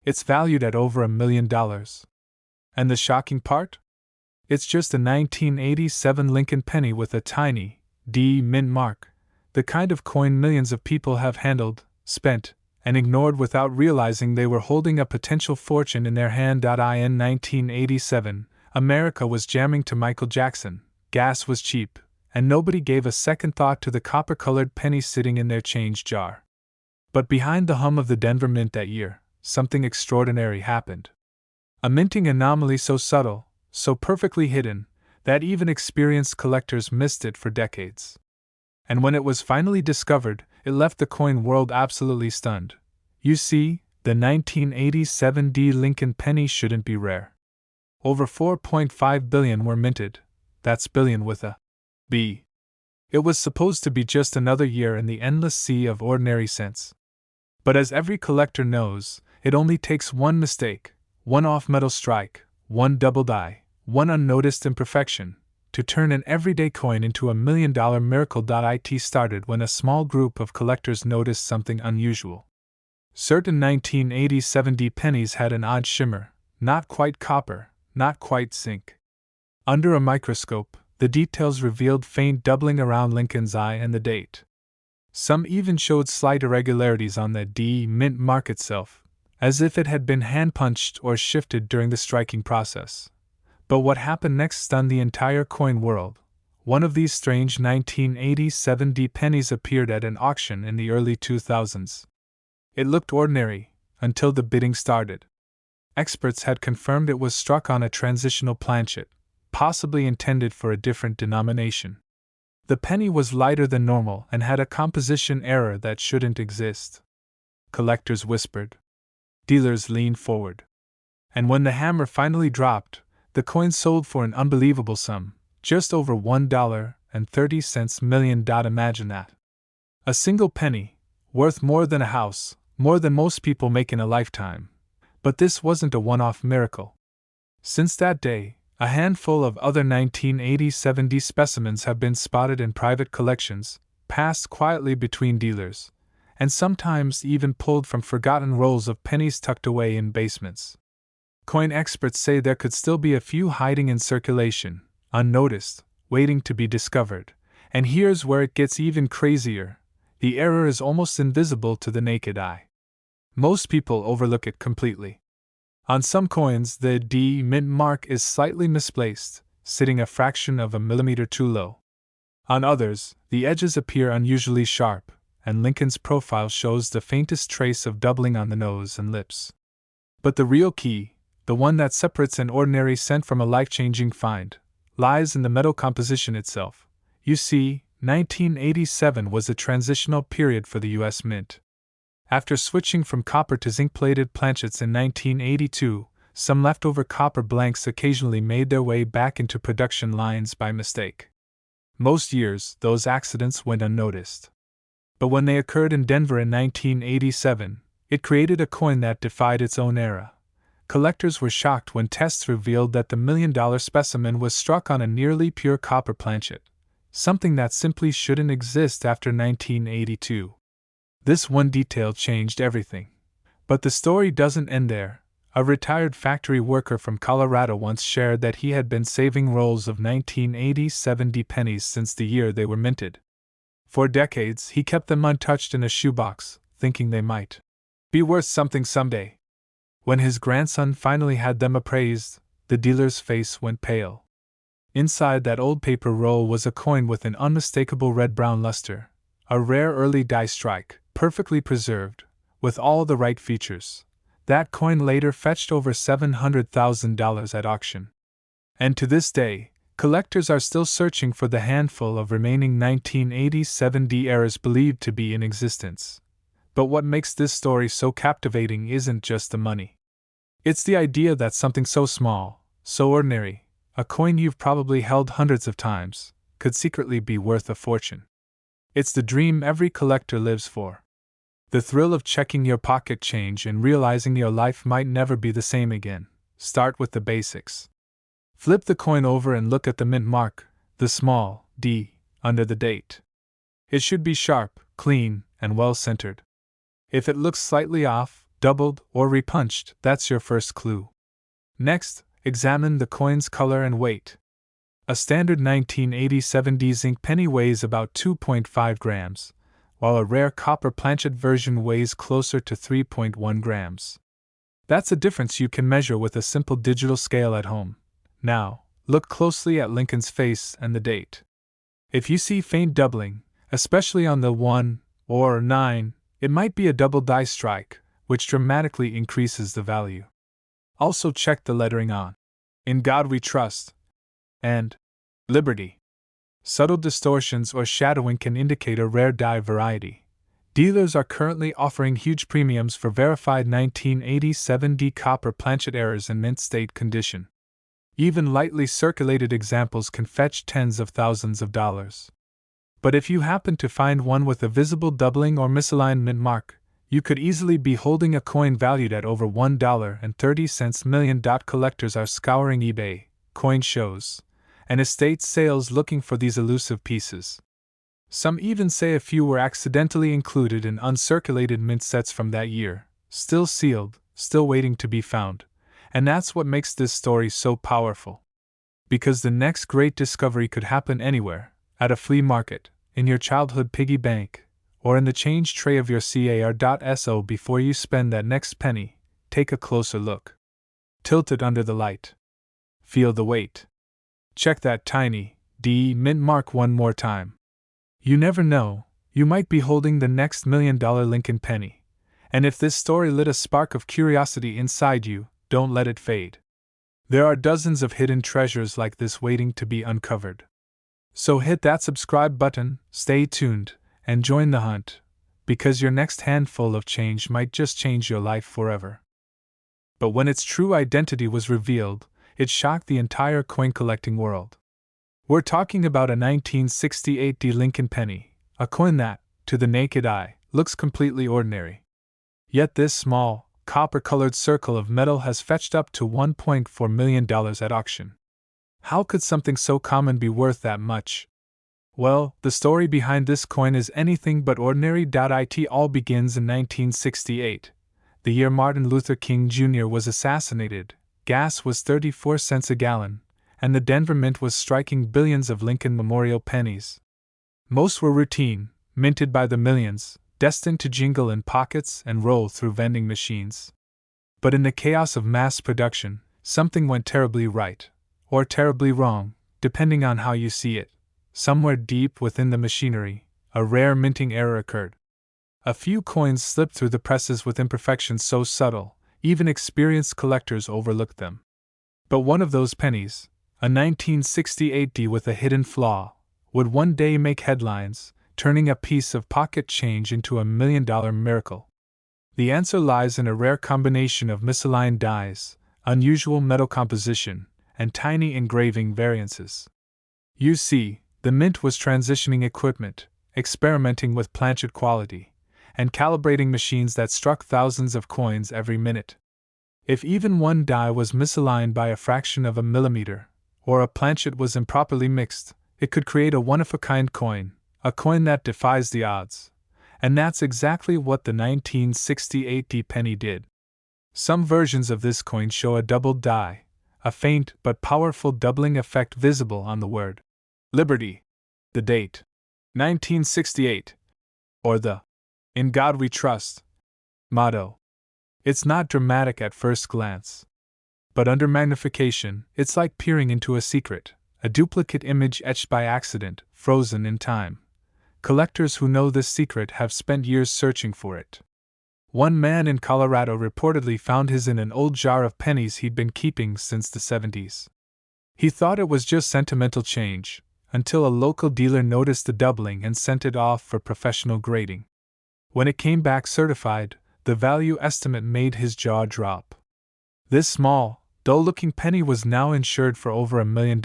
It's valued at over $1 million. And the shocking part? It's just a 1987 Lincoln penny with a tiny D mint mark, the kind of coin millions of people have handled, spent, and ignored without realizing they were holding a potential fortune in their hand. In 1987, America was jamming to Michael Jackson, gas was cheap, and nobody gave a second thought to the copper-colored penny sitting in their change jar. But behind the hum of the Denver Mint that year, something extraordinary happened. A minting anomaly so subtle, so perfectly hidden, that even experienced collectors missed it for decades. And when it was finally discovered, it left the coin world absolutely stunned. You see, the 1987 D Lincoln penny shouldn't be rare. Over 4.5 billion were minted. That's billion with a B. It was supposed to be just another year in the endless sea of ordinary cents. But as every collector knows, it only takes one mistake, one off-metal strike, one double die, one unnoticed imperfection, to turn an everyday coin into a $1 million miracle. It started when a small group of collectors noticed something unusual. Certain 1987 D pennies had an odd shimmer, not quite copper, not quite zinc. Under a microscope, the details revealed faint doubling around Lincoln's eye and the date. Some even showed slight irregularities on the D mint mark itself, as if it had been hand-punched or shifted during the striking process. But what happened next stunned the entire coin world. One of these strange 1987 D pennies appeared at an auction in the early 2000s. It looked ordinary, until the bidding started. Experts had confirmed it was struck on a transitional planchet, possibly intended for a different denomination. The penny was lighter than normal and had a composition error that shouldn't exist. Collectors whispered. Dealers leaned forward. And when the hammer finally dropped, the coin sold for an unbelievable sum, just over $1.30 million. Imagine that. A single penny, worth more than a house, more than most people make in a lifetime. But this wasn't a one-off miracle. Since that day, a handful of other 1987 D specimens have been spotted in private collections, passed quietly between dealers, and sometimes even pulled from forgotten rolls of pennies tucked away in basements. Coin experts say there could still be a few hiding in circulation, unnoticed, waiting to be discovered. And here's where it gets even crazier. The error is almost invisible to the naked eye. Most people overlook it completely. On some coins, the D mint mark is slightly misplaced, sitting a fraction of a millimeter too low. On others, the edges appear unusually sharp, and Lincoln's profile shows the faintest trace of doubling on the nose and lips. But the real key, the one that separates an ordinary cent from a life-changing find, lies in the metal composition itself. You see, 1987 was a transitional period for the U.S. Mint. After switching from copper to zinc-plated planchets in 1982, some leftover copper blanks occasionally made their way back into production lines by mistake. Most years, those accidents went unnoticed. But when they occurred in Denver in 1987, it created a coin that defied its own era. Collectors were shocked when tests revealed that the $1 million specimen was struck on a nearly pure copper planchet, something that simply shouldn't exist after 1982. This one detail changed everything. But the story doesn't end there. A retired factory worker from Colorado once shared that he had been saving rolls of 1987 D pennies since the year they were minted. For decades, he kept them untouched in a shoebox, thinking they might be worth something someday. When his grandson finally had them appraised, the dealer's face went pale. Inside that old paper roll was a coin with an unmistakable red-brown luster, a rare early die strike, perfectly preserved, with all the right features. That coin later fetched over $700,000 at auction. And to this day, collectors are still searching for the handful of remaining 1987 D errors believed to be in existence. But what makes this story so captivating isn't just the money. It's the idea that something so small, so ordinary, a coin you've probably held hundreds of times, could secretly be worth a fortune. It's the dream every collector lives for. The thrill of checking your pocket change and realizing your life might never be the same again. Start with the basics. Flip the coin over and look at the mint mark, the small D, under the date. It should be sharp, clean, and well centered. If it looks slightly off, doubled, or repunched. That's your first clue. Next, examine the coin's color and weight. A standard 1987 zinc penny weighs about 2.5 grams, while a rare copper planchet version weighs closer to 3.1 grams. That's a difference you can measure with a simple digital scale at home. Now, look closely at Lincoln's face and the date. If you see faint doubling, especially on the 1 or 9, it might be a double die strike, which dramatically increases the value. Also check the lettering on "In God We Trust" and "Liberty." Subtle distortions or shadowing can indicate a rare die variety. Dealers are currently offering huge premiums for verified 1987 copper planchet errors in mint state condition. Even lightly circulated examples can fetch tens of thousands of dollars. But if you happen to find one with a visible doubling or misaligned mint mark, you could easily be holding a coin valued at over $1.30 million. Collectors are scouring eBay, coin shows, and estate sales looking for these elusive pieces. Some even say a few were accidentally included in uncirculated mint sets from that year, still sealed, still waiting to be found. And that's what makes this story so powerful. Because the next great discovery could happen anywhere, at a flea market, in your childhood piggy bank, or in the change tray of your car.so. Before you spend that next penny, take a closer look. Tilt it under the light. Feel the weight. Check that tiny D mint mark one more time. You never know, you might be holding the next $1 million Lincoln penny. And if this story lit a spark of curiosity inside you, don't let it fade. There are dozens of hidden treasures like this waiting to be uncovered. So hit that subscribe button, stay tuned, and join the hunt, because your next handful of change might just change your life forever. But when its true identity was revealed, it shocked the entire coin collecting world. We're talking about a 1968 Lincoln penny, a coin that, to the naked eye, looks completely ordinary. Yet this small, copper-colored circle of metal has fetched up to $1.4 million at auction. How could something so common be worth that much? Well, the story behind this coin is anything but ordinary. It all begins in 1968, the year Martin Luther King Jr. was assassinated. Gas was 34 cents a gallon, and the Denver Mint was striking billions of Lincoln Memorial pennies. Most were routine, minted by the millions, destined to jingle in pockets and roll through vending machines. But in the chaos of mass production, something went terribly right, or terribly wrong, depending on how you see it. Somewhere deep within the machinery, a rare minting error occurred. A few coins slipped through the presses with imperfections so subtle, even experienced collectors overlooked them. But one of those pennies, a 1968 with a hidden flaw, would one day make headlines, turning a piece of pocket change into a $1 million miracle. The answer lies in a rare combination of misaligned dies, unusual metal composition, and tiny engraving variances. You see, the mint was transitioning equipment, experimenting with planchet quality, and calibrating machines that struck thousands of coins every minute. If even one die was misaligned by a fraction of a millimeter, or a planchet was improperly mixed, it could create a one-of-a-kind coin, a coin that defies the odds. And that's exactly what the 1968 penny did. Some versions of this coin show a doubled die, a faint but powerful doubling effect visible on the word Liberty, the date 1968, or the "In God We Trust" motto. It's not dramatic at first glance, but under magnification, it's like peering into a secret, a duplicate image etched by accident, frozen in time. Collectors who know this secret have spent years searching for it. One man in Colorado reportedly found his in an old jar of pennies he'd been keeping since the 70s. He thought it was just sentimental change, until a local dealer noticed the doubling and sent it off for professional grading. When it came back certified, the value estimate made his jaw drop. This small, dull-looking penny was now insured for over $1 million.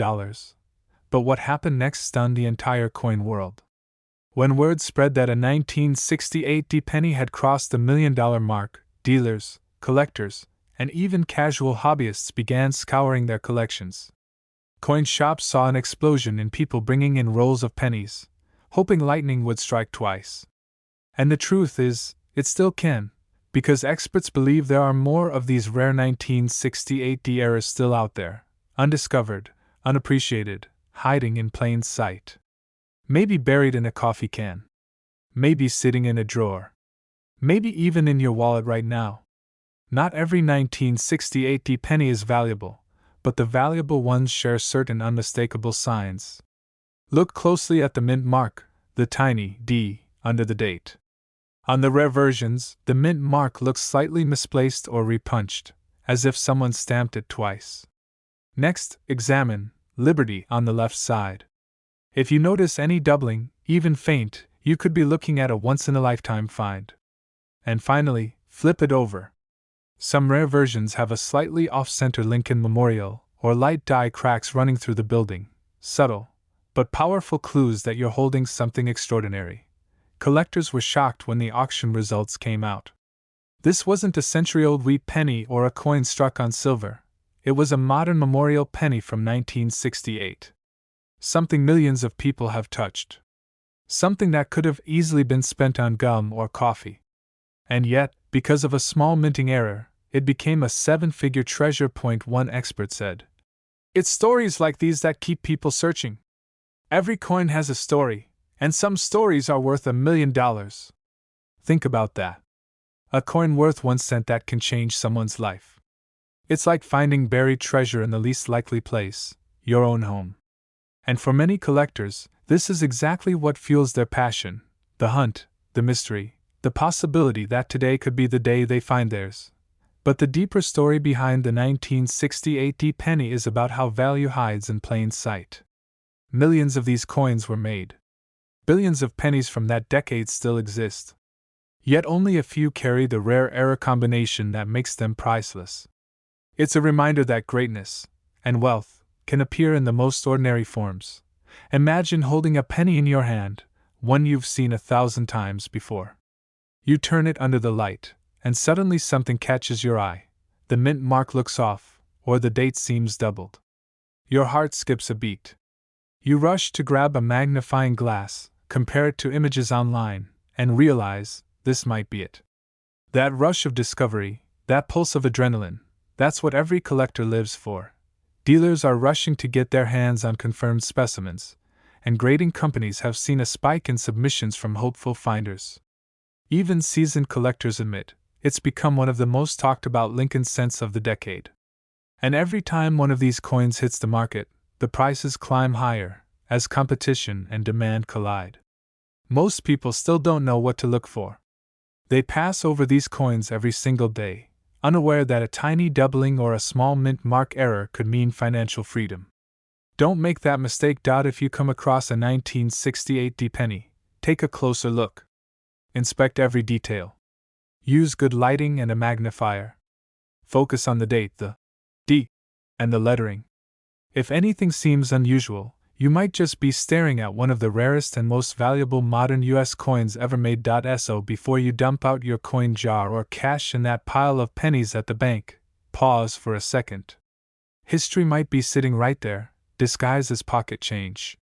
But what happened next stunned the entire coin world. When word spread that a 1968 penny had crossed the $1 million mark, dealers, collectors, and even casual hobbyists began scouring their collections. Coin shops saw an explosion in people bringing in rolls of pennies, hoping lightning would strike twice. And the truth is, it still can, Because experts believe there are more of these rare 1968 errors still out there, undiscovered, unappreciated, hiding in plain sight. Maybe buried in a coffee can. Maybe sitting in a drawer. Maybe even in your wallet right now. Not every 1968 penny is valuable, but the valuable ones share certain unmistakable signs. Look closely at the mint mark, the tiny D, under the date. On the rare versions, the mint mark looks slightly misplaced or repunched, as if someone stamped it twice. Next, examine Liberty on the left side. If you notice any doubling, even faint, you could be looking at a once-in-a-lifetime find. And finally, flip it over. Some rare versions have a slightly off-center Lincoln Memorial, or light dye cracks running through the building, subtle, but powerful clues that you're holding something extraordinary. Collectors were shocked when the auction results came out. This wasn't a century-old wheat penny or a coin struck on silver. It was a modern memorial penny from 1968. Something millions of people have touched. Something that could have easily been spent on gum or coffee. And yet, because of a small minting error, it became a seven-figure treasure. One expert said. It's stories like these that keep people searching. Every coin has a story, and some stories are worth $1 million. Think about that. A coin worth 1 cent that can change someone's life. It's like finding buried treasure in the least likely place, your own home. And for many collectors, this is exactly what fuels their passion: the hunt, the mystery, the possibility that today could be the day they find theirs. But the deeper story behind the 1968 penny is about how value hides in plain sight. Millions of these coins were made. Billions of pennies from that decade still exist. Yet only a few carry the rare error combination that makes them priceless. It's a reminder that greatness and wealth can appear in the most ordinary forms. Imagine holding a penny in your hand, one you've seen 1,000 times before. You turn it under the light, and suddenly something catches your eye. The mint mark looks off, or the date seems doubled. Your heart skips a beat. You rush to grab a magnifying glass, compare it to images online, and realize this might be it. That rush of discovery, that pulse of adrenaline, that's what every collector lives for. Dealers are rushing to get their hands on confirmed specimens, and grading companies have seen a spike in submissions from hopeful finders. Even seasoned collectors admit it's become one of the most talked about Lincoln cents of the decade. And every time one of these coins hits the market, the prices climb higher as competition and demand collide. Most people still don't know what to look for. They pass over these coins every single day, unaware that a tiny doubling or a small mint mark error could mean financial freedom. Don't make that mistake. If you come across a 1968 penny, take a closer look. Inspect every detail. Use good lighting and a magnifier. Focus on the date, the D, and the lettering. If anything seems unusual, you might just be staring at one of the rarest and most valuable modern U.S. coins ever made. So before you dump out your coin jar or cash in that pile of pennies at the bank, pause for a second. History might be sitting right there, disguised as pocket change.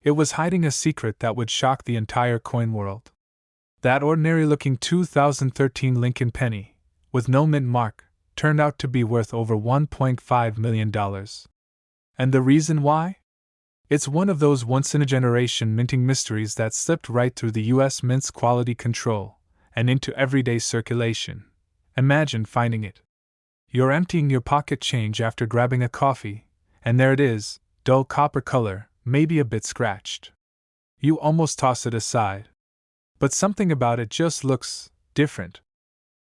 It was hiding a secret that would shock the entire coin world. That ordinary-looking 2013 Lincoln penny, with no mint mark, turned out to be worth over $1.5 million. And the reason why? It's one of those once-in-a-generation minting mysteries that slipped right through the U.S. Mint's quality control and into everyday circulation. Imagine finding it. You're emptying your pocket change after grabbing a coffee, and there it is, dull copper color, maybe a bit scratched. You almost toss it aside. But something about it just looks different.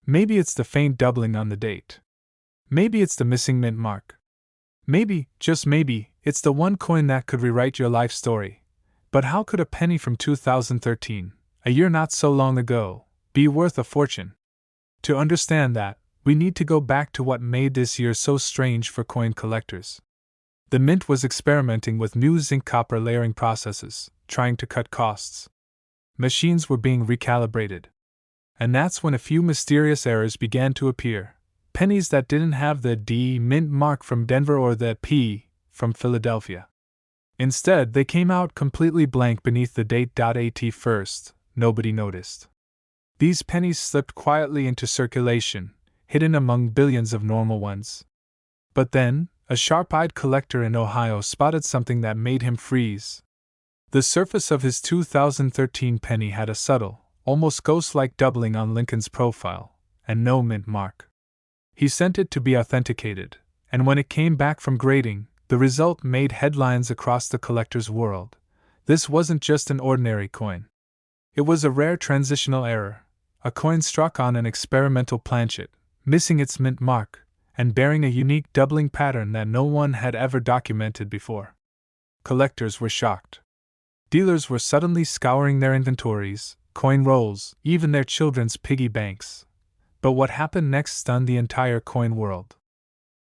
Maybe it's the faint doubling on the date. Maybe it's the missing mint mark. Maybe, just maybe, it's the one coin that could rewrite your life story. But how could a penny from 2013, a year not so long ago, be worth a fortune? To understand that, we need to go back to what made this year so strange for coin collectors. The Mint was experimenting with new zinc copper layering processes, trying to cut costs. Machines were being recalibrated. And that's when a few mysterious errors began to appear. Pennies that didn't have the D mint mark from Denver or the P from Philadelphia. Instead, they came out completely blank beneath the date. At first, nobody noticed. These pennies slipped quietly into circulation, hidden among billions of normal ones. But then, a sharp-eyed collector in Ohio spotted something that made him freeze. The surface of his 2013 penny had a subtle, almost ghost-like doubling on Lincoln's profile, and no mint mark. He sent it to be authenticated, and when it came back from grading, the result made headlines across the collector's world. This wasn't just an ordinary coin. It was a rare transitional error, a coin struck on an experimental planchet, missing its mint mark, and bearing a unique doubling pattern that no one had ever documented before. Collectors were shocked. Dealers were suddenly scouring their inventories, coin rolls, even their children's piggy banks. But what happened next stunned the entire coin world.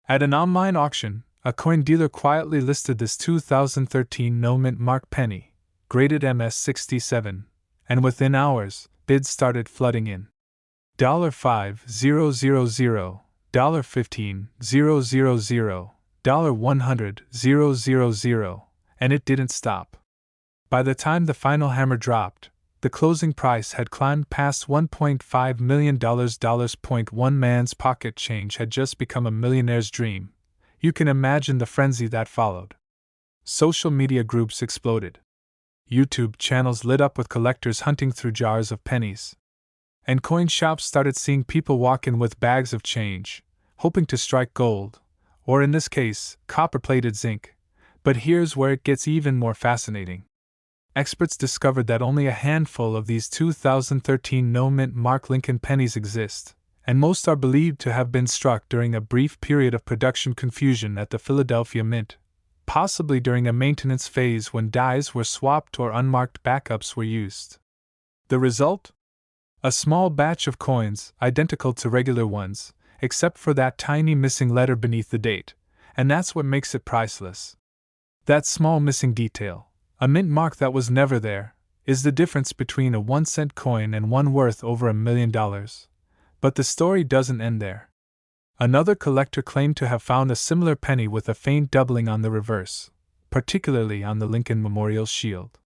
At an online auction, a coin dealer quietly listed this 2013 no mint mark penny, graded MS67, and within hours, bids started flooding in. $5,000, $15,000, $100,000, and it didn't stop. By the time the final hammer dropped, the closing price had climbed past $1.5 million. One man's pocket change had just become a millionaire's dream. You can imagine the frenzy that followed. Social media groups exploded. YouTube channels lit up with collectors hunting through jars of pennies. And coin shops started seeing people walk in with bags of change, hoping to strike gold, or in this case, copper-plated zinc. But here's where it gets even more fascinating. Experts discovered that only a handful of these 2013 no-mint mark Lincoln pennies exist, and most are believed to have been struck during a brief period of production confusion at the Philadelphia Mint, possibly during a maintenance phase when dies were swapped or unmarked backups were used. The result? A small batch of coins, identical to regular ones, except for that tiny missing letter beneath the date, and that's what makes it priceless. That small missing detail, a mint mark that was never there, is the difference between a 1-cent coin and one worth over $1 million. But the story doesn't end there. Another collector claimed to have found a similar penny with a faint doubling on the reverse, particularly on the Lincoln Memorial Shield.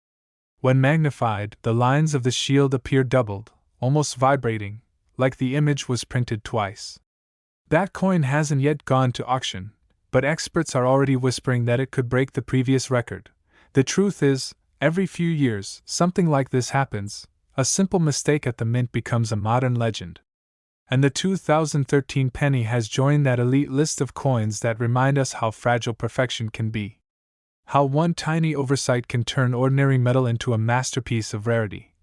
When magnified, the lines of the shield appeared doubled, almost vibrating, like the image was printed twice. That coin hasn't yet gone to auction, but experts are already whispering that it could break the previous record. The truth is, every few years, something like this happens. A simple mistake at the mint becomes a modern legend. And the 2013 penny has joined that elite list of coins that remind us how fragile perfection can be. How one tiny oversight can turn ordinary metal into a masterpiece of rarity.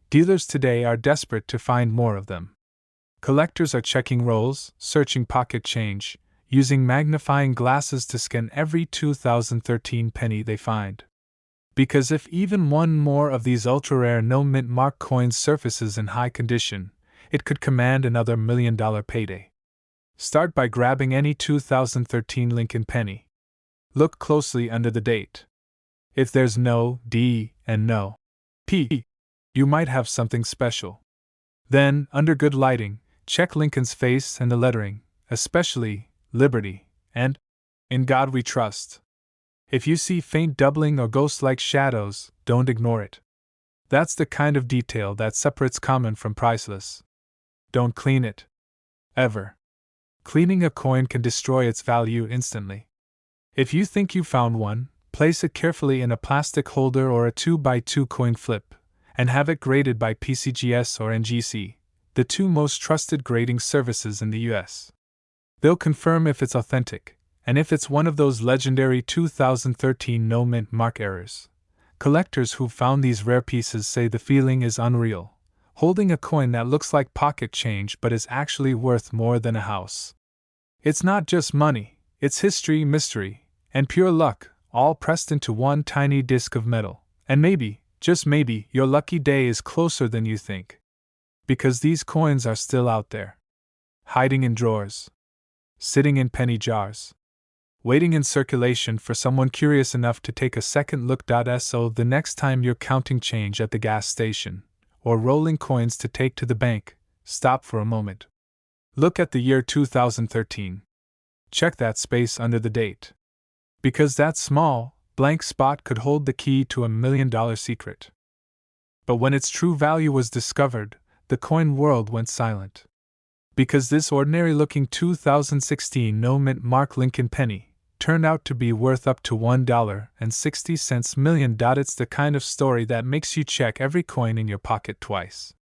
Dealers today are desperate to find more of them. Collectors are checking rolls, searching pocket change, using magnifying glasses to scan every 2013 penny they find. Because if even one more of these ultra-rare no-mint mark coins surfaces in high condition, it could command another $1 million payday. Start by grabbing any 2013 Lincoln penny. Look closely under the date. If there's no D and no P, you might have something special. Then, under good lighting, check Lincoln's face and the lettering, especially Liberty and In God We Trust. If you see faint doubling or ghost-like shadows, don't ignore it. That's the kind of detail that separates common from priceless. Don't clean it. Ever. Cleaning a coin can destroy its value instantly. If you think you found one, place it carefully in a plastic holder or a 2x2 coin flip, and have it graded by PCGS or NGC, the two most trusted grading services in the US. They'll confirm if it's authentic, and if it's one of those legendary 2013 no-mint mark errors. Collectors who've found these rare pieces say the feeling is unreal. Holding a coin that looks like pocket change but is actually worth more than a house. It's not just money, it's history, mystery, and pure luck, all pressed into one tiny disc of metal. And maybe, just maybe, your lucky day is closer than you think. Because these coins are still out there. Hiding in drawers. Sitting in penny jars. Waiting in circulation for someone curious enough to take a second look. So the next time you're counting change at the gas station, or rolling coins to take to the bank, stop for a moment. Look at the year 2013. Check that space under the date. Because that small, blank spot could hold the key to $1 million secret. But when its true value was discovered, the coin world went silent. Because this ordinary-looking 2016 no-mint mark Lincoln penny turned out to be worth up to $1.60 million. It's the kind of story that makes you check every coin in your pocket twice.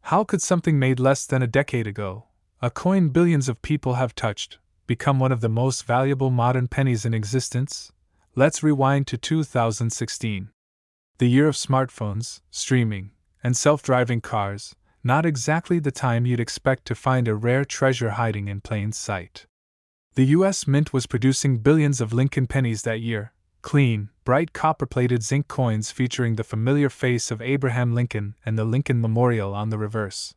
How could something made less than a decade ago, a coin billions of people have touched, become one of the most valuable modern pennies in existence? Let's rewind to 2016. The year of smartphones, streaming, and self-driving cars, not exactly the time you'd expect to find a rare treasure hiding in plain sight. The U.S. Mint was producing billions of Lincoln pennies that year, clean, bright copper-plated zinc coins featuring the familiar face of Abraham Lincoln and the Lincoln Memorial on the reverse.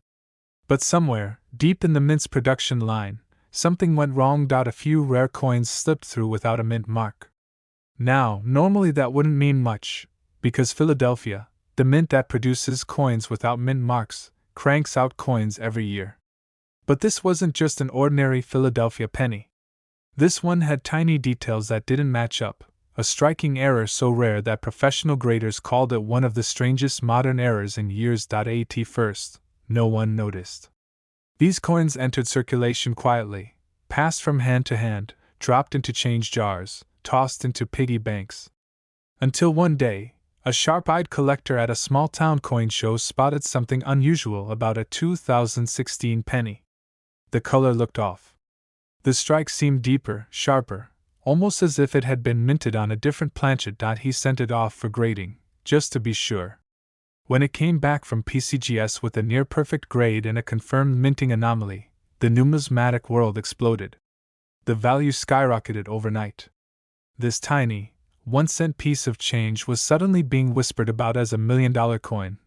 But somewhere, deep in the Mint's production line, something went wrong. A few rare coins slipped through without a mint mark. Now, normally that wouldn't mean much, because Philadelphia, the mint that produces coins without mint marks, cranks out coins every year. But this wasn't just an ordinary Philadelphia penny. This one had tiny details that didn't match up, a striking error so rare that professional graders called it one of the strangest modern errors in years. At first, no one noticed. These coins entered circulation quietly, passed from hand to hand, dropped into change jars, tossed into piggy banks. Until one day, a sharp-eyed collector at a small-town coin show spotted something unusual about a 2016 penny. The color looked off. The strike seemed deeper, sharper, almost as if it had been minted on a different planchet. He sent it off for grading, just to be sure. When it came back from PCGS with a near-perfect grade and a confirmed minting anomaly, the numismatic world exploded. The value skyrocketed overnight. This tiny, 1-cent piece of change was suddenly being whispered about as $1 million coin.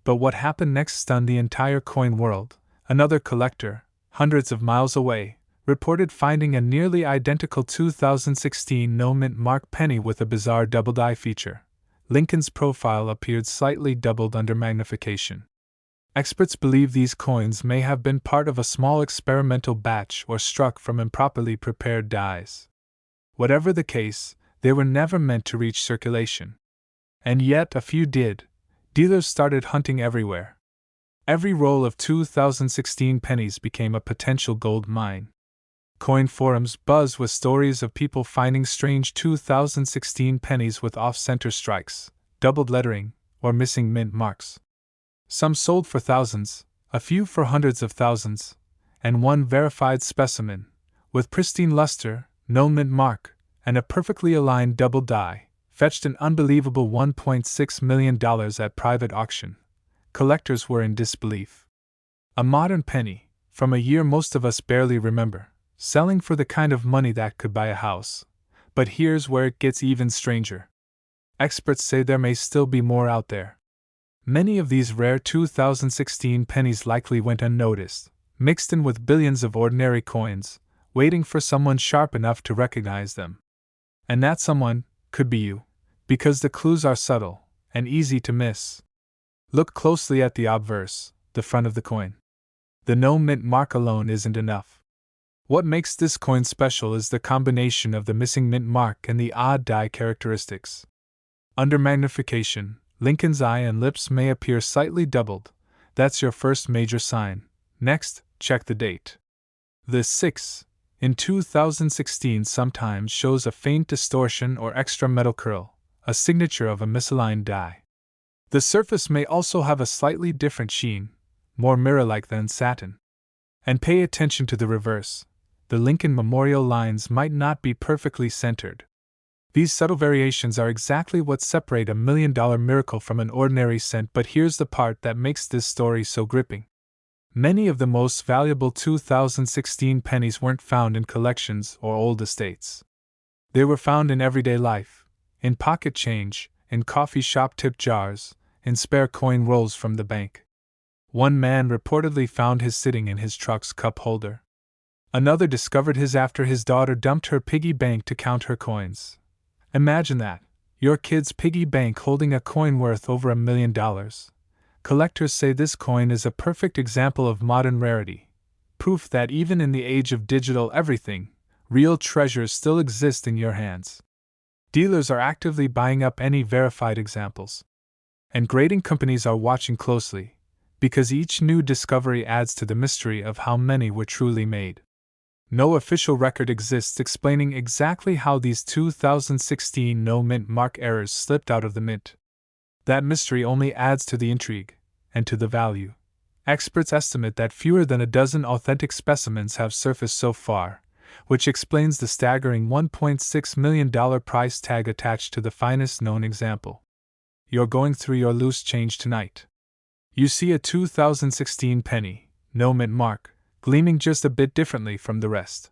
But what happened next stunned the entire coin world. Another collector, hundreds of miles away, reported finding a nearly identical 2016 no-mint mark penny with a bizarre double-die feature. Lincoln's profile appeared slightly doubled under magnification. Experts believe these coins may have been part of a small experimental batch or struck from improperly prepared dies. Whatever the case, they were never meant to reach circulation. And yet a few did. Dealers started hunting everywhere. Every roll of 2016 pennies became a potential gold mine. Coin forums buzzed with stories of people finding strange 2016 pennies with off-center strikes, doubled lettering, or missing mint marks. Some sold for thousands, a few for hundreds of thousands, and one verified specimen, with pristine luster, no mint mark, and a perfectly aligned double die, fetched an unbelievable $1.6 million at private auction. Collectors were in disbelief. A modern penny, from a year most of us barely remember, selling for the kind of money that could buy a house. But here's where it gets even stranger. Experts say there may still be more out there. Many of these rare 2016 pennies likely went unnoticed, mixed in with billions of ordinary coins, waiting for someone sharp enough to recognize them. And that someone could be you, because the clues are subtle and easy to miss. Look closely at the obverse, the front of the coin. The no mint mark alone isn't enough. What makes this coin special is the combination of the missing mint mark and the odd die characteristics. Under magnification, Lincoln's eye and lips may appear slightly doubled. That's your first major sign. Next, check the date. The 6 in 2016 sometimes shows a faint distortion or extra metal curl, a signature of a misaligned die. The surface may also have a slightly different sheen, more mirror-like than satin. And pay attention to the reverse. The Lincoln Memorial lines might not be perfectly centered. These subtle variations are exactly what separate a $1 million miracle from an ordinary cent. But here's the part that makes this story so gripping. Many of the most valuable 2016 pennies weren't found in collections or old estates. They were found in everyday life, in pocket change, in coffee shop tip jars, in spare coin rolls from the bank. One man reportedly found his sitting in his truck's cup holder. Another discovered his after his daughter dumped her piggy bank to count her coins. Imagine that, your kid's piggy bank holding a coin worth over $1 million. Collectors say this coin is a perfect example of modern rarity, proof that even in the age of digital everything, real treasures still exist in your hands. Dealers are actively buying up any verified examples. And grading companies are watching closely, because each new discovery adds to the mystery of how many were truly made. No official record exists explaining exactly how these 2016 no-mint mark errors slipped out of the mint. That mystery only adds to the intrigue, and to the value. Experts estimate that fewer than a dozen authentic specimens have surfaced so far, which explains the staggering $1.6 million price tag attached to the finest known example. You're going through your loose change tonight. You see a 2016 penny, no mint mark, gleaming just a bit differently from the rest.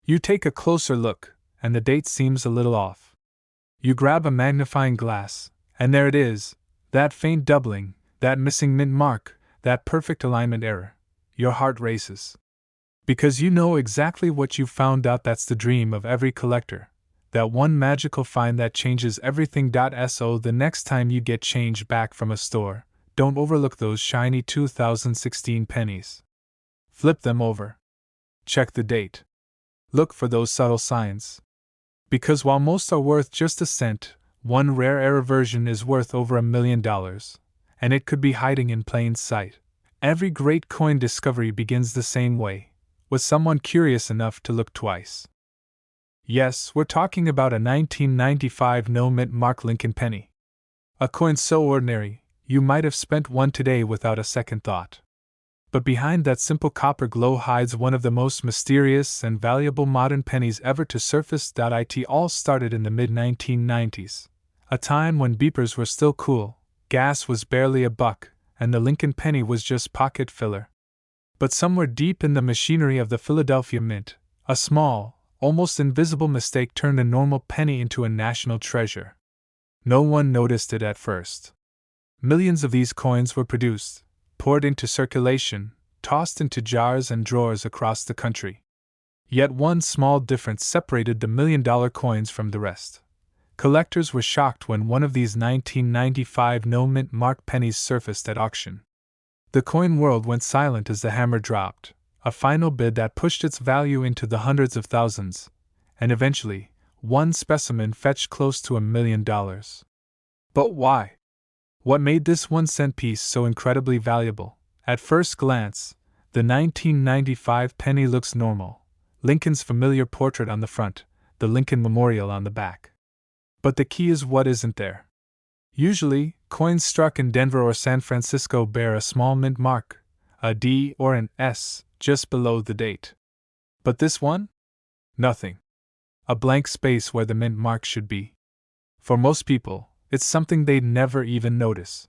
You take a closer look, and the date seems a little off. You grab a magnifying glass, and there it is, that faint doubling, that missing mint mark, that perfect alignment error. Your heart races. Because you know exactly what you've found out. That's the dream of every collector. That one magical find that changes everything. So the next time you get change back from a store, don't overlook those shiny 2016 pennies. Flip them over. Check the date. Look for those subtle signs. Because while most are worth just a cent, one rare error version is worth over $1 million, and it could be hiding in plain sight. Every great coin discovery begins the same way, with someone curious enough to look twice. Yes, we're talking about a 1995 no-mint mark Lincoln penny. A coin so ordinary, you might have spent one today without a second thought. But behind that simple copper glow hides one of the most mysterious and valuable modern pennies ever to surface. It all started in the mid-1990s, a time when beepers were still cool, gas was barely a buck, and the Lincoln penny was just pocket filler. But somewhere deep in the machinery of the Philadelphia Mint, a small, almost invisible mistake turned a normal penny into a national treasure. No one noticed it at first. Millions of these coins were produced, poured into circulation, tossed into jars and drawers across the country. Yet one small difference separated the million-dollar coins from the rest. Collectors were shocked when one of these 1995 no-mint mark pennies surfaced at auction. The coin world went silent as the hammer dropped, a final bid that pushed its value into the hundreds of thousands, and eventually, one specimen fetched close to $1 million. But why? What made this 1-cent piece so incredibly valuable? At first glance, the 1995 penny looks normal. Lincoln's familiar portrait on the front, the Lincoln Memorial on the back. But the key is what isn't there. Usually, coins struck in Denver or San Francisco bear a small mint mark, a D or an S, just below the date. But this one? Nothing. A blank space where the mint mark should be. For most people, it's something they'd never even notice.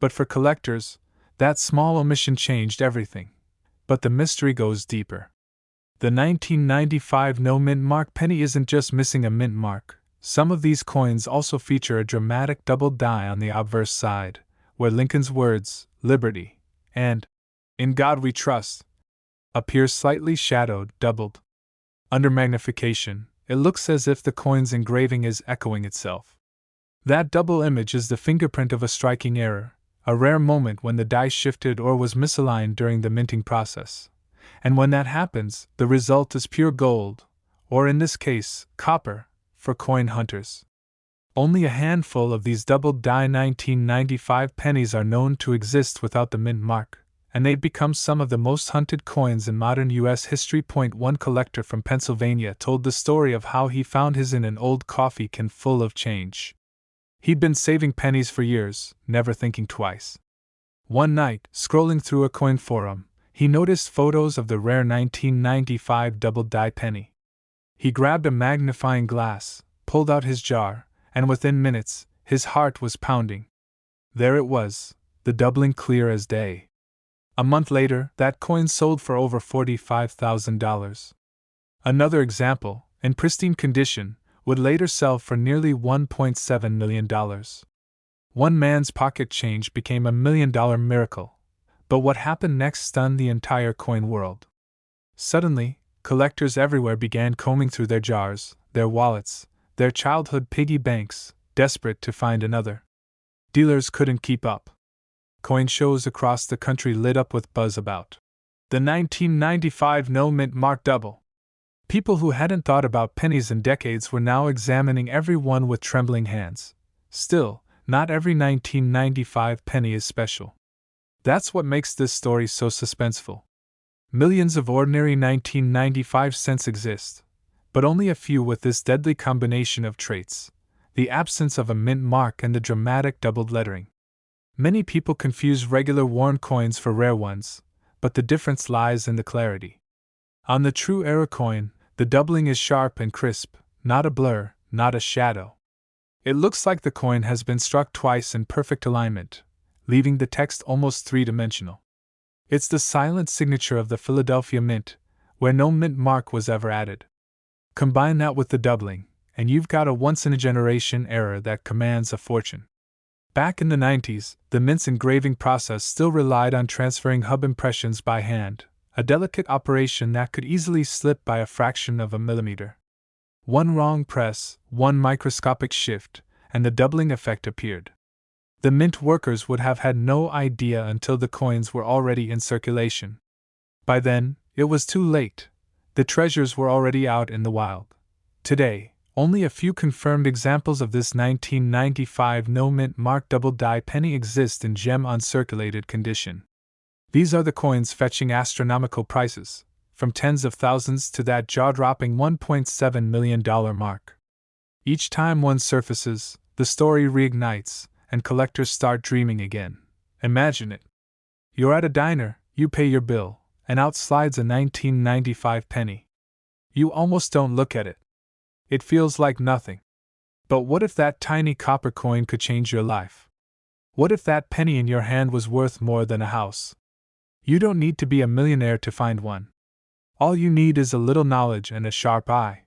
But for collectors, that small omission changed everything. But the mystery goes deeper. The 1995 no-mint mark penny isn't just missing a mint mark. Some of these coins also feature a dramatic double die on the obverse side, where Lincoln's words, "Liberty," and "In God We Trust," appear slightly shadowed, doubled. Under magnification, it looks as if the coin's engraving is echoing itself. That double image is the fingerprint of a striking error, a rare moment when the die shifted or was misaligned during the minting process. And when that happens, the result is pure gold, or in this case, copper, for coin hunters. Only a handful of these doubled die 1995 pennies are known to exist without the mint mark, and they've become some of the most hunted coins in modern U.S. history. One collector from Pennsylvania told the story of how he found his in an old coffee can full of change. He'd been saving pennies for years, never thinking twice. One night, scrolling through a coin forum, he noticed photos of the rare 1995 double die penny. He grabbed a magnifying glass, pulled out his jar, and within minutes, his heart was pounding. There it was, the doubling clear as day. A month later, that coin sold for over $45,000. Another example, in pristine condition, would later sell for nearly $1.7 million. One man's pocket change became $1 million miracle. But what happened next stunned the entire coin world. Suddenly, collectors everywhere began combing through their jars, their wallets, their childhood piggy banks, desperate to find another. Dealers couldn't keep up. Coin shows across the country lit up with buzz about the 1995 no-mint mark double. People who hadn't thought about pennies in decades were now examining every one with trembling hands. Still, not every 1995 penny is special. That's what makes this story so suspenseful. Millions of ordinary 1995 cents exist, but only a few with this deadly combination of traits: the absence of a mint mark and the dramatic doubled lettering. Many people confuse regular worn coins for rare ones, but the difference lies in the clarity. On the true era coin, the doubling is sharp and crisp, not a blur, not a shadow. It looks like the coin has been struck twice in perfect alignment, leaving the text almost three-dimensional. It's the silent signature of the Philadelphia Mint, where no mint mark was ever added. Combine that with the doubling, and you've got a once-in-a-generation error that commands a fortune. Back in the 90s, the Mint's engraving process still relied on transferring hub impressions by hand, a delicate operation that could easily slip by a fraction of a millimeter. One wrong press, one microscopic shift, and the doubling effect appeared. The Mint workers would have had no idea until the coins were already in circulation. By then, it was too late. The treasures were already out in the wild. Today, only a few confirmed examples of this 1995 no mint mark double die penny exist in gem-uncirculated condition. These are the coins fetching astronomical prices, from tens of thousands to that jaw-dropping $1.7 million mark. Each time one surfaces, the story reignites, and collectors start dreaming again. Imagine it. You're at a diner, you pay your bill, and out slides a 1995 penny. You almost don't look at it. It feels like nothing. But what if that tiny copper coin could change your life? What if that penny in your hand was worth more than a house? You don't need to be a millionaire to find one. All you need is a little knowledge and a sharp eye.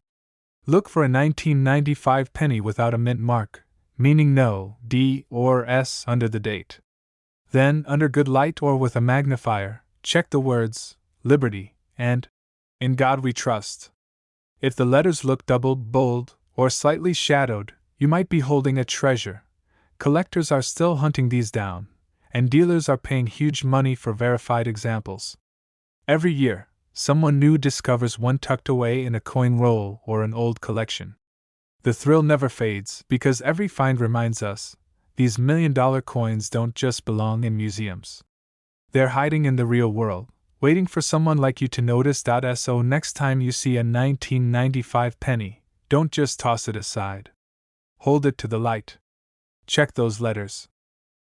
Look for a 1995 penny without a mint mark, meaning no D or S under the date. Then, under good light or with a magnifier, check the words, Liberty, and In God We Trust. If the letters look doubled, bold, or slightly shadowed, you might be holding a treasure. Collectors are still hunting these down, and dealers are paying huge money for verified examples. Every year, someone new discovers one tucked away in a coin roll or an old collection. The thrill never fades because every find reminds us, these million-dollar coins don't just belong in museums. They're hiding in the real world, waiting for someone like you to notice. So next time you see a 1995 penny, don't just toss it aside. Hold it to the light. Check those letters.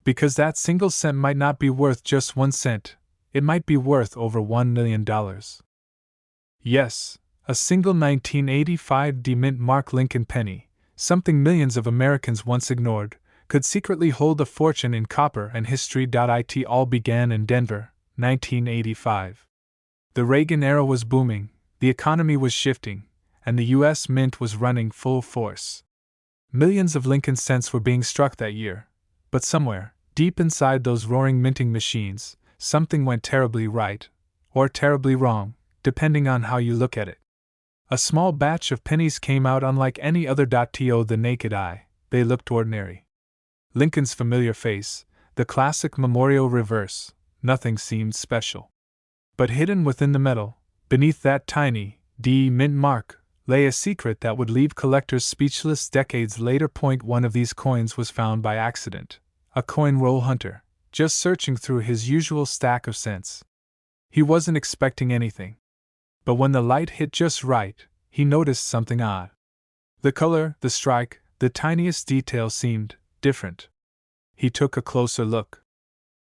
Because that single cent might not be worth just 1 cent, it might be worth over $1 million. Yes, a single 1985 mint mark Lincoln penny, something millions of Americans once ignored, could secretly hold a fortune in copper and history. It all began in Denver, 1985. The Reagan era was booming, the economy was shifting, and the U.S. Mint was running full force. Millions of Lincoln cents were being struck that year, but somewhere, deep inside those roaring minting machines, something went terribly right, or terribly wrong, depending on how you look at it. A small batch of pennies came out unlike any other. To the naked eye, they looked ordinary. Lincoln's familiar face, the classic memorial reverse, nothing seemed special. But hidden within the metal, beneath that tiny D mint mark, lay a secret that would leave collectors speechless decades later. One of these coins was found by accident, a coin roll hunter, just searching through his usual stack of cents. He wasn't expecting anything. But when the light hit just right, he noticed something odd. The color, the strike, the tiniest detail seemed different. He took a closer look.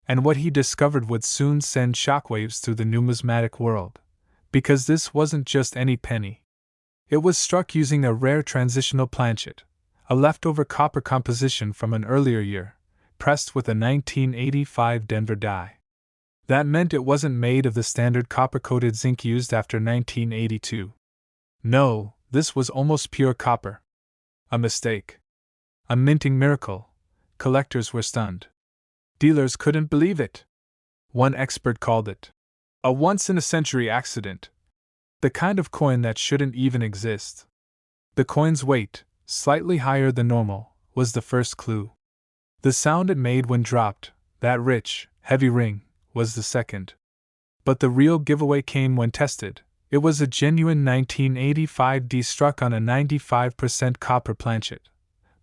And what he discovered would soon send shockwaves through the numismatic world. Because this wasn't just any penny. It was struck using a rare transitional planchet, a leftover copper composition from an earlier year, pressed with a 1985 Denver die. That meant it wasn't made of the standard copper-coated zinc used after 1982. No, this was almost pure copper. A mistake. A minting miracle. Collectors were stunned. Dealers couldn't believe it. One expert called it a once-in-a-century accident. The kind of coin that shouldn't even exist. The coin's weight, slightly higher than normal, was the first clue. The sound it made when dropped, that rich, heavy ring, was the second. But the real giveaway came when tested. It was a genuine 1985 D struck on a 95% copper planchet.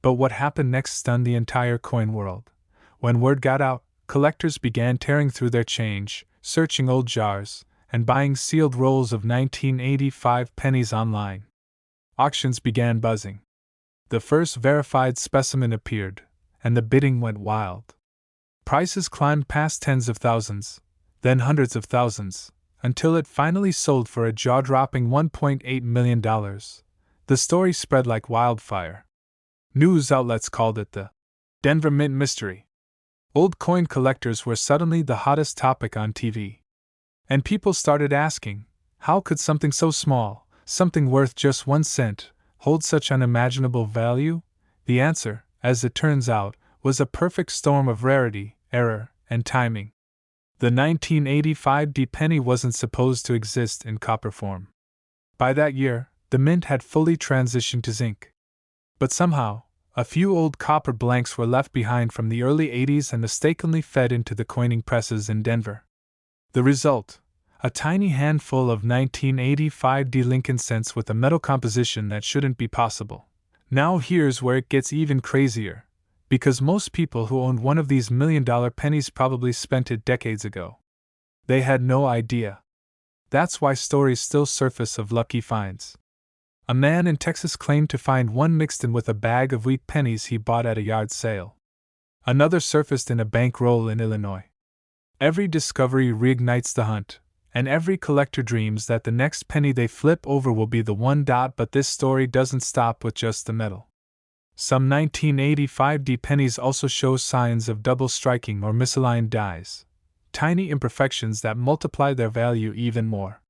But what happened next stunned the entire coin world. When word got out, collectors began tearing through their change, searching old jars, and buying sealed rolls of 1985 pennies online. Auctions began buzzing. The first verified specimen appeared, and the bidding went wild. Prices climbed past tens of thousands, then hundreds of thousands, until it finally sold for a jaw-dropping $1.8 million. The story spread like wildfire. News outlets called it the Denver Mint Mystery. Old coin collectors were suddenly the hottest topic on TV. And people started asking, how could something so small, something worth just 1 cent, hold such unimaginable value? The answer, as it turns out, was a perfect storm of rarity, error, and timing. The 1985 penny wasn't supposed to exist in copper form. By that year, the mint had fully transitioned to zinc. But somehow, a few old copper blanks were left behind from the early 80s and mistakenly fed into the coining presses in Denver. The result? A tiny handful of 1985 Lincoln cents with a metal composition that shouldn't be possible. Now here's where it gets even crazier, because most people who owned one of these million-dollar pennies probably spent it decades ago. They had no idea. That's why stories still surface of lucky finds. A man in Texas claimed to find one mixed in with a bag of weak pennies he bought at a yard sale. Another surfaced in a bankroll in Illinois. Every discovery reignites the hunt, and every collector dreams that the next penny they flip over will be the one. But this story doesn't stop with just the metal. Some 1985 pennies also show signs of double striking or misaligned dies, tiny imperfections that multiply their value even more.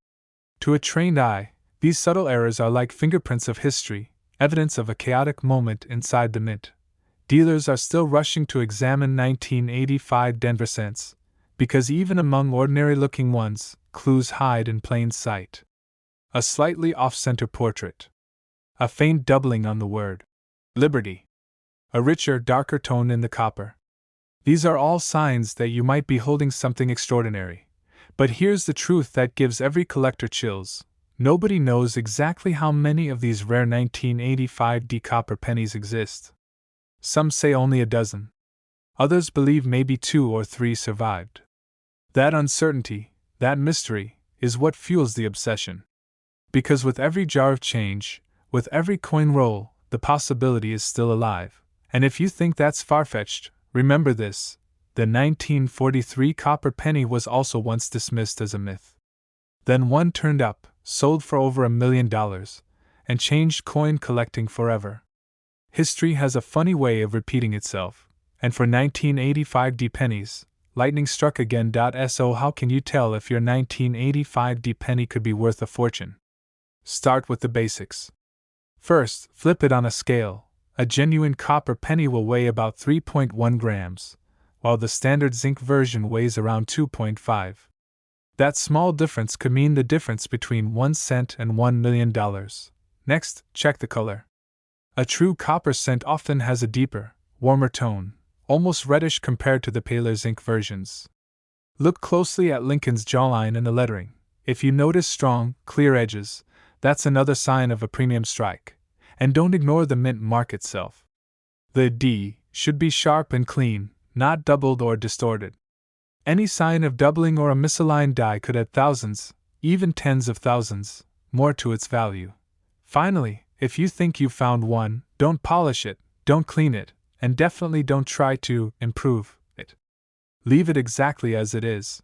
To a trained eye, these subtle errors are like fingerprints of history, evidence of a chaotic moment inside the mint. Dealers are still rushing to examine 1985 Denver cents, because even among ordinary-looking ones, clues hide in plain sight. A slightly off-center portrait. A faint doubling on the word Liberty. A richer, darker tone in the copper. These are all signs that you might be holding something extraordinary. But here's the truth that gives every collector chills. Nobody knows exactly how many of these rare 1985 copper pennies exist. Some say only a dozen. Others believe maybe 2 or 3 survived. That uncertainty, that mystery, is what fuels the obsession. Because with every jar of change, with every coin roll, the possibility is still alive. And if you think that's far-fetched, remember this: the 1943 copper penny was also once dismissed as a myth. Then one turned up, sold for over $1 million, and changed coin collecting forever. History has a funny way of repeating itself, and for 1985 pennies, lightning struck again. So how can you tell if your 1985 penny could be worth a fortune? Start with the basics. First, flip it on a scale. A genuine copper penny will weigh about 3.1 grams, while the standard zinc version weighs around 2.5. That small difference could mean the difference between 1 cent and $1 million. Next, check the color. A true copper cent often has a deeper, warmer tone, almost reddish compared to the paler zinc versions. Look closely at Lincoln's jawline and the lettering. If you notice strong, clear edges, that's another sign of a premium strike. And don't ignore the mint mark itself. The D should be sharp and clean, not doubled or distorted. Any sign of doubling or a misaligned die could add thousands, even tens of thousands, more to its value. Finally, if you think you've found one, don't polish it, don't clean it, and definitely don't try to improve it. Leave it exactly as it is.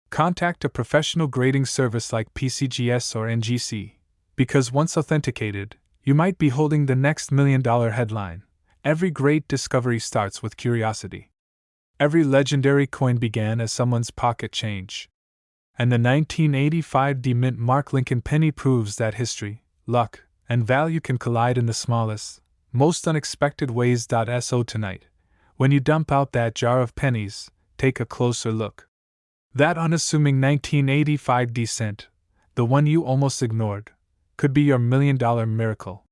Contact a professional grading service like PCGS or NGC, because once authenticated, you might be holding the next $1 million headline. Every great discovery starts with curiosity. Every legendary coin began as someone's pocket change. And the 1985 mint mark Lincoln penny proves that history, luck, and value can collide in the smallest, most unexpected ways. So tonight, when you dump out that jar of pennies, take a closer look. That unassuming 1985 cent, the one you almost ignored, could be your $1 million miracle.